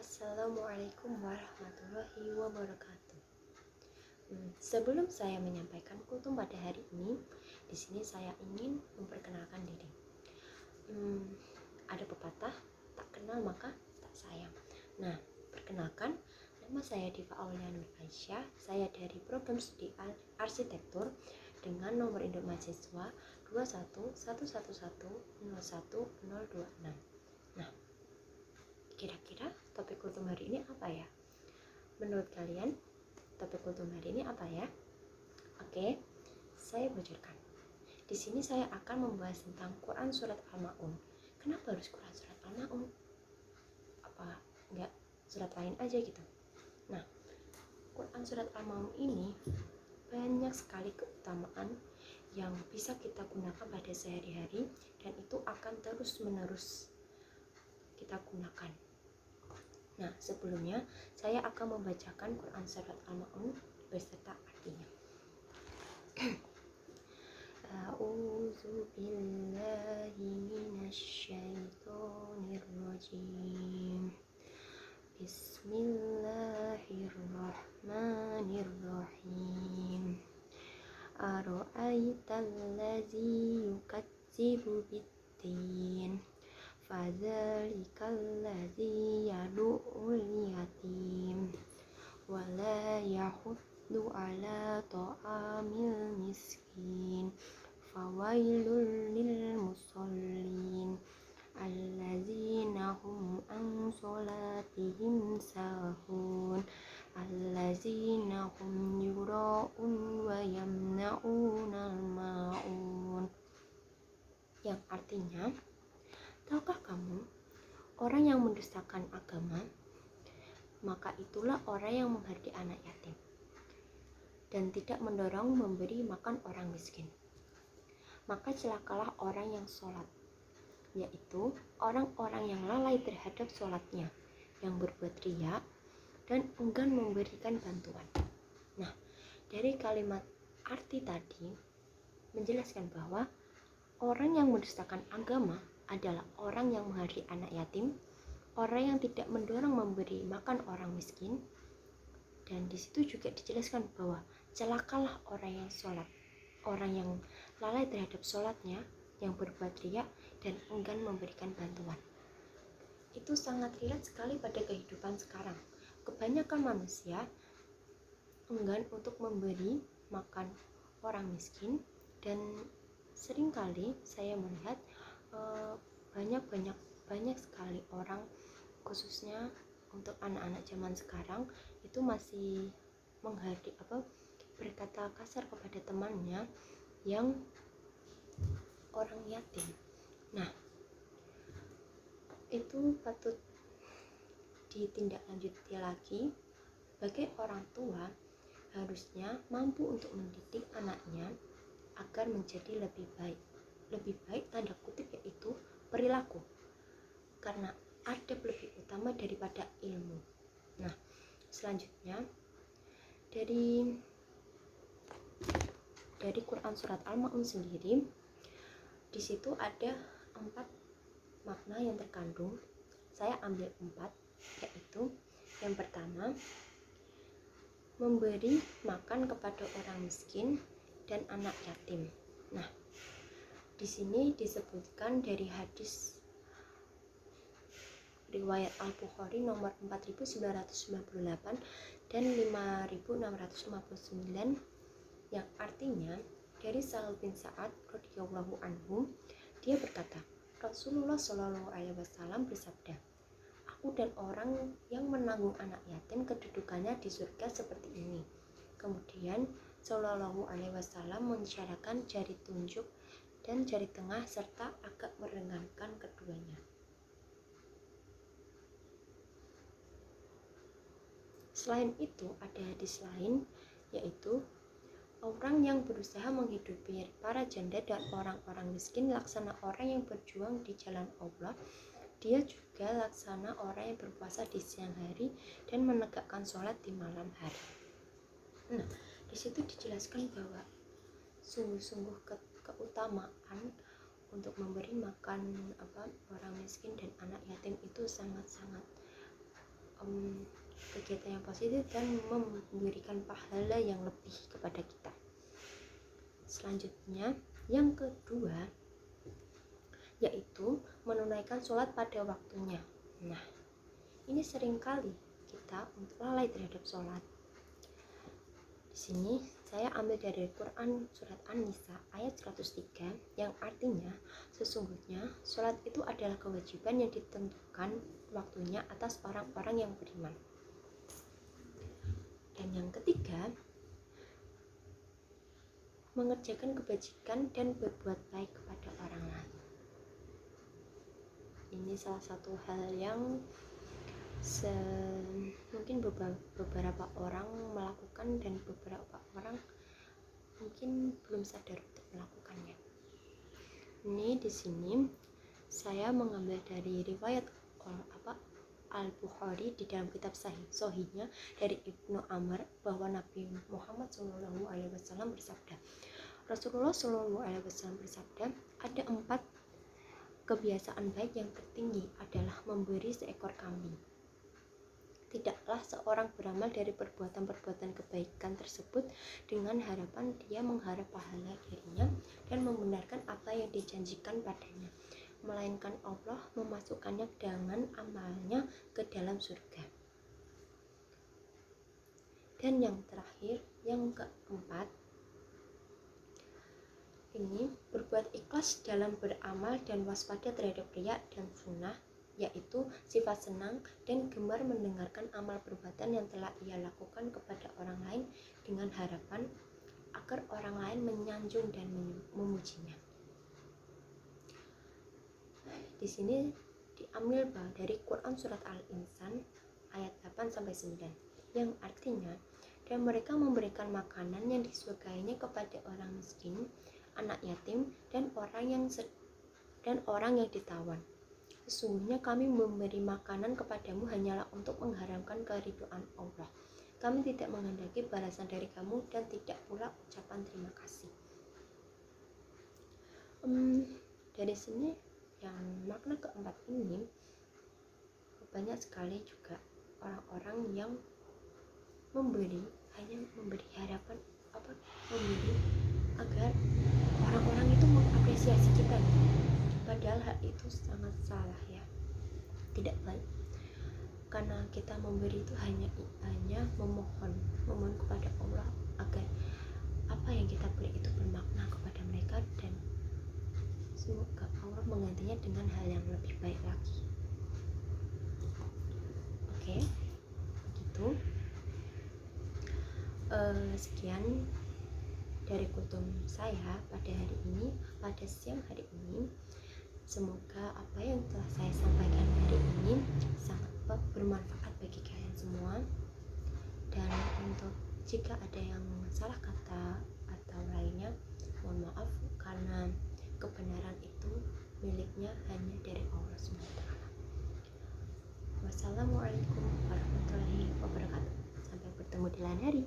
Assalamualaikum warahmatullahi wabarakatuh. Sebelum saya menyampaikan kultum pada hari ini, di sini saya ingin memperkenalkan diri. Ada pepatah, tak kenal maka tak sayang. Nah, perkenalkan, nama saya Diva Aulia Nur Aisyah. Saya dari program studi arsitektur dengan nomor induk mahasiswa 21111101026. Nah, kira-kira topik kultum hari ini apa ya? Menurut kalian, topik kultum hari ini apa ya? Oke, saya bocorkan. Di sini saya akan membahas tentang Quran Surat Al-Ma'un. Kenapa harus Quran Surat Al-Ma'un? Apa enggak surat lain aja gitu? Nah, Quran Surat Al-Ma'un ini banyak sekali keutamaan yang bisa kita gunakan pada sehari-hari, dan itu akan terus-menerus kita gunakan. Nah, sebelumnya saya akan membacakan Quran Surat Al-Ma'un beserta artinya. A'udzu billahi minasyaitonir rajim. Bismillahirrahmanirrahim. Ara'aital ladzi yukadzibu bid-din fadzalikal ladzi yad'ul yatim wa la yahuddu ala ta'amil miskin fawailul lil musallin allazina hum an salatihim sahun allazina hum yura'un wa yamna'unal ma'un. Yang artinya, tahukah kamu, orang yang mendustakan agama, maka itulah orang yang menghardik anak yatim dan tidak mendorong memberi makan orang miskin. Maka celakalah orang yang sholat, yaitu orang-orang yang lalai terhadap sholatnya, yang berbuat riya dan enggan memberikan bantuan. Nah, dari kalimat arti tadi menjelaskan bahwa orang yang mendustakan agama adalah orang yang menghardik anak yatim, orang yang tidak mendorong memberi makan orang miskin, dan di situ juga dijelaskan bahwa celakalah orang yang sholat, orang yang lalai terhadap sholatnya, yang berbuat riya dan enggan memberikan bantuan. Itu sangat relate sekali pada kehidupan sekarang. Kebanyakan manusia enggan untuk memberi makan orang miskin, dan seringkali saya melihat banyak sekali orang, khususnya untuk anak-anak zaman sekarang, itu masih menghardik berkata kasar kepada temannya yang orang yatim. Nah, itu patut ditindaklanjuti lagi. Sebagai orang tua harusnya mampu untuk mendidik anaknya agar menjadi lebih baik tanda kutip, yaitu perilaku, karena adab lebih utama daripada ilmu. Nah, selanjutnya dari Quran Surat Al-Ma'un sendiri, di situ ada 4 makna yang terkandung. Saya ambil 4, yaitu yang pertama, memberi makan kepada orang miskin dan anak yatim. Nah, di sini disebutkan dari hadis riwayat Al-Bukhari nomor 4998 dan 5659, yang artinya dari Sahal bin Sa'ad radhiyallahu anhu, dia berkata, Rasulullah Shallallahu alaihi wasallam bersabda, aku dan orang yang menanggung anak yatim kedudukannya di surga seperti ini. Kemudian Shallallahu alaihi wasallam mengisyaratkan jari tunjuk dan jari tengah serta agak merenggangkan keduanya. Selain itu ada hadis lain, yaitu orang yang berusaha menghidupi para janda dan orang-orang miskin laksana orang yang berjuang di jalan Allah. Dia juga laksana orang yang berpuasa di siang hari dan menegakkan sholat di malam hari. Nah, di situ dijelaskan bahwa sungguh-sungguh keutamaan untuk memberi makan orang miskin dan anak yatim itu sangat-sangat kegiatan yang positif dan memberikan pahala yang lebih kepada kita. Selanjutnya, yang kedua yaitu menunaikan sholat pada waktunya. Nah, ini seringkali kita lalai terhadap sholat. Di sini saya ambil dari Quran surat An-Nisa ayat 103 yang artinya sesungguhnya sholat itu adalah kewajiban yang ditentukan waktunya atas orang-orang yang beriman. Dan yang ketiga, mengerjakan kebajikan dan berbuat baik kepada orang lain. Ini salah satu hal yang mungkin beberapa orang melakukan dan beberapa orang mungkin belum sadar untuk melakukannya. Ini di sini saya mengambil dari riwayat Al-Bukhari di dalam kitab Sahihnya dari Ibnu Amr bahwa Nabi Muhammad SAW bersabda, Rasulullah SAW bersabda, ada 4 kebiasaan baik yang tertinggi adalah memberi seekor kambing. Tidaklah seorang beramal dari perbuatan-perbuatan kebaikan tersebut dengan harapan dia mengharap pahala darinya dan membenarkan apa yang dijanjikan padanya, melainkan Allah memasukkannya dengan amalnya ke dalam surga. Dan yang terakhir, yang keempat, ini berbuat ikhlas dalam beramal dan waspada terhadap riya dan sunnah, yaitu sifat senang dan gemar mendengarkan amal perbuatan yang telah ia lakukan kepada orang lain dengan harapan agar orang lain menyanjung dan memujinya. Di sini diambil dari Quran surat Al-Insan ayat 8-9 yang artinya, dan mereka memberikan makanan yang disukainya kepada orang miskin, anak yatim, dan orang yang ditawan. Sesungguhnya kami memberi makanan kepadamu hanyalah untuk mengharapkan keridhaan Allah. Kami tidak menghendaki balasan dari kamu dan tidak pula ucapan terima kasih. Dari sini yang makna keempat ini banyak sekali juga orang-orang yang hanya memberi harapan memberi agar orang-orang itu mengapresiasi kita, padahal hal itu sangat salah ya, tidak baik, karena kita memberi itu hanya memohon kepada Allah agar apa yang kita beri itu bermakna kepada mereka dan semoga Allah menggantinya dengan hal yang lebih baik lagi. Oke, begitu. Sekian dari kutub saya pada siang hari ini. Semoga apa yang telah saya sampaikan hari ini sangat bermanfaat bagi kalian semua. Dan untuk jika ada yang salah kata atau lainnya, mohon maaf, karena kebenaran itu miliknya hanya dari Allah SWT. Wassalamualaikum warahmatullahi wabarakatuh. Sampai bertemu di lain hari.